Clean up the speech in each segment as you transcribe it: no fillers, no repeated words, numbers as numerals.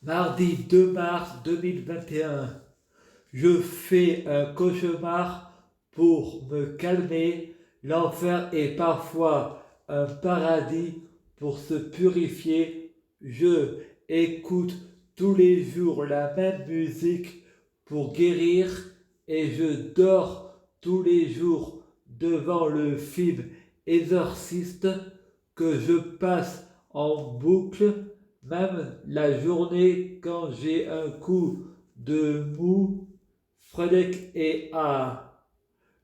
Mardi 2 mars 2021, je fais un cauchemar pour me calmer. L'enfer est parfois un paradis pour se purifier. Je écoute tous les jours la même musique pour guérir et je dors tous les jours devant le film Exorciste que je passe en boucle, même la journée quand j'ai un coup de mou. Fredek est à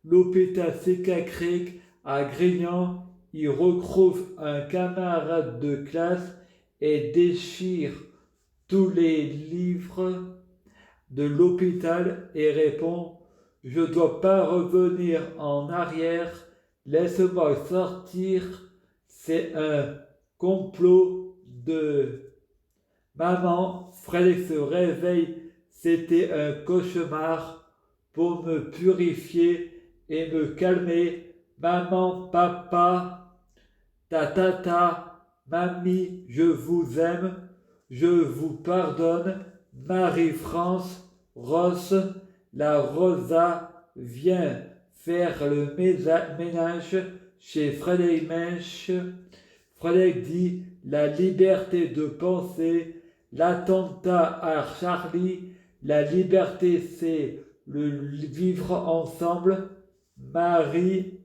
l'hôpital psychiatrique à Grignan. Il retrouve un camarade de classe et déchire tous les livres de l'hôpital et répond: Je ne dois pas revenir en arrière, laisse-moi sortir, c'est un complot de maman. Frédéric se réveille, c'était un cauchemar pour me purifier et me calmer. Maman, papa, tata, mamie, je vous aime, je vous pardonne. Marie-France, Ross, la Rosa vient faire le ménage chez Frédéric Mensch. Frédéric dit la liberté de penser, l'attentat à Charlie, la liberté c'est le vivre ensemble. Marie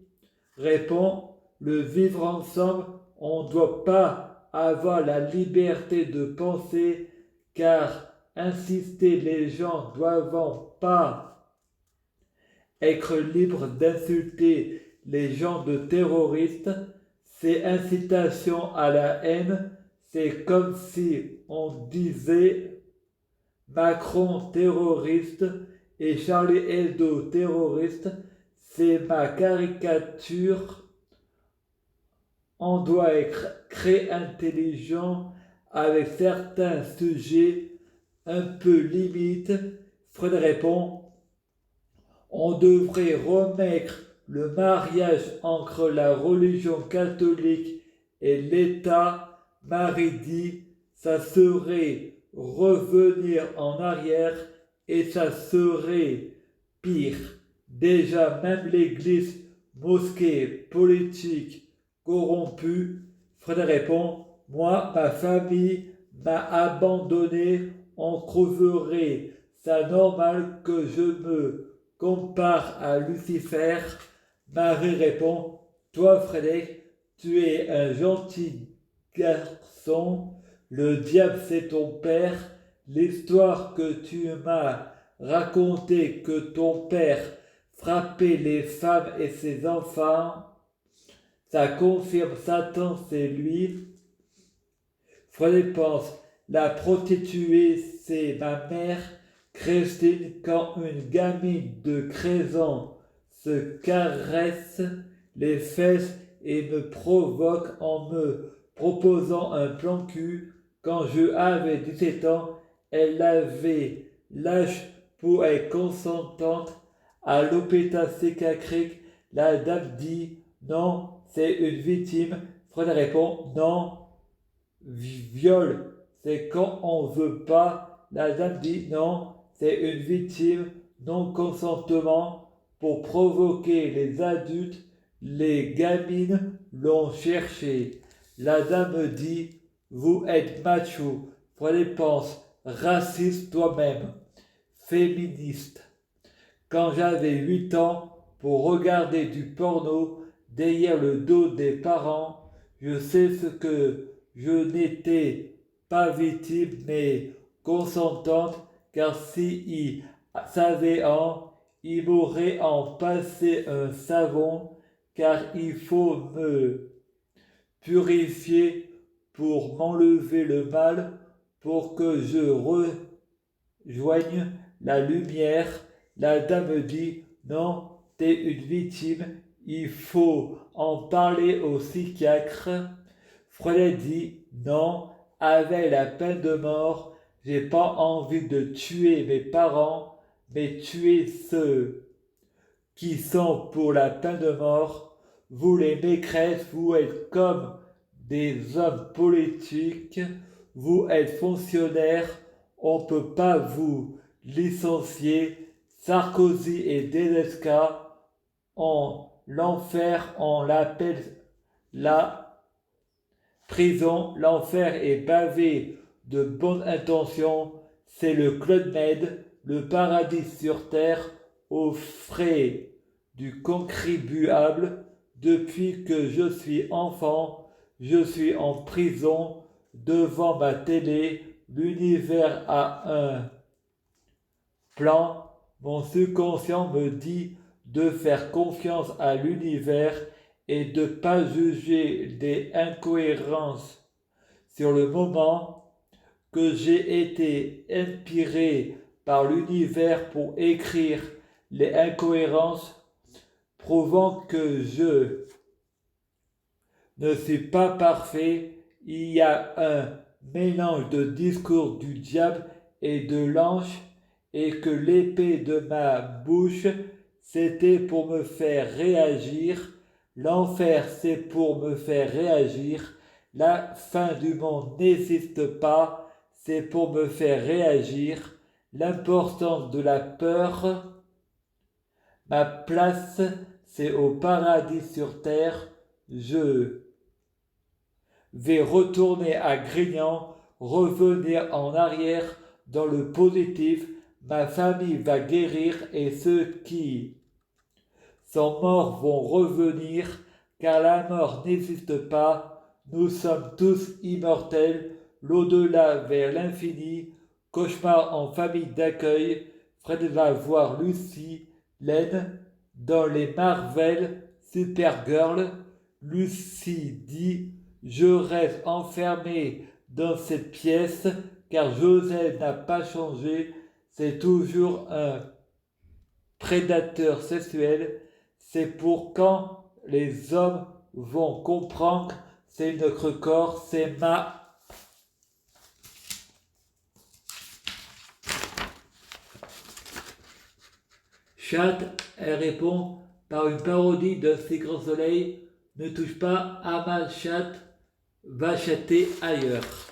répond le vivre ensemble, on ne doit pas avoir la liberté de penser car insister les gens ne doivent pas être libres d'insulter les gens de terroristes, c'est incitation à la haine, c'est comme si on disait Macron terroriste et Charlie Hebdo terroriste, c'est ma caricature. On doit être très intelligent avec certains sujets un peu limites. Freud répond: on devrait remettre le mariage entre la religion catholique et l'État. Marie dit: ça serait revenir en arrière et ça serait pire. Déjà, même l'Église, mosquée, politique, corrompue. Fred répond: moi, ma famille m'a abandonné, on trouverait ça normal que je me compare à Lucifer. Marie répond: toi, Frédéric, tu es un gentil garçon, le diable c'est ton père. L'histoire que tu m'as racontée que ton père frappait les femmes et ses enfants, ça confirme Satan, c'est lui. Frédéric pense: la prostituée, c'est ma mère. Christine, quand une gamine de 13 ans se caresse les fesses et me provoque en me proposant un plan cul, quand je avais 17 ans, elle avait l'âge pour être consentante. À l'hôpital psychiatrique, la dame dit non, c'est une victime. Fred répond non, viol, c'est quand on veut pas. La dame dit non, c'est une victime, non-consentement pour provoquer les adultes. Les gamines l'ont cherché. La dame dit: vous êtes macho. Fred pense: raciste toi-même, féministe. Quand j'avais 8 ans, pour regarder du porno derrière le dos des parents, je sais ce que je n'étais pas victime mais consentante, car s'il savait il m'aurait en passé un savon, car il faut me purifier pour m'enlever le mal, pour que je rejoigne la lumière. La dame dit non, t'es une victime, il faut en parler au psychiatre. Freud dit non, avec la peine de mort, j'ai pas envie de tuer mes parents, mais tuer ceux qui sont pour la peine de mort. Vous les maîtresses, vous êtes comme des hommes politiques, vous êtes fonctionnaires, on peut pas vous licencier. Sarkozy et Delesca ont l'enfer, on l'appelle la prison. L'enfer est bavé de bonnes intentions. C'est le Club Med, le paradis sur terre, aux frais du contribuable. Depuis que je suis enfant, je suis en prison devant ma télé. L'univers a un plan. Mon subconscient me dit de faire confiance à l'univers et de ne pas juger des incohérences. Sur le moment que j'ai été inspiré par l'univers pour écrire les incohérences, prouvant que je ne suis pas parfait, il y a un mélange de discours du diable et de l'ange, et que l'épée de ma bouche, c'était pour me faire réagir. L'enfer, c'est pour me faire réagir. La fin du monde n'existe pas, c'est pour me faire réagir. L'importance de la peur, ma place, c'est au paradis sur terre. Je vais retourner à Grignan, revenir en arrière dans le positif. Ma famille va guérir et ceux qui sont morts vont revenir, car la mort n'existe pas. Nous sommes tous immortels, l'au-delà vers l'infini. Cauchemar en famille d'accueil. Fred va voir Lucy Lane dans les Marvel Supergirl. Lucy dit: je reste enfermée dans cette pièce car Joseph n'a pas changé. C'est toujours un prédateur sexuel. C'est pour quand les hommes vont comprendre, c'est notre corps, c'est ma chatte. Elle répond par une parodie d'un si grand soleil: ne touche pas à ma chatte, va chatter ailleurs.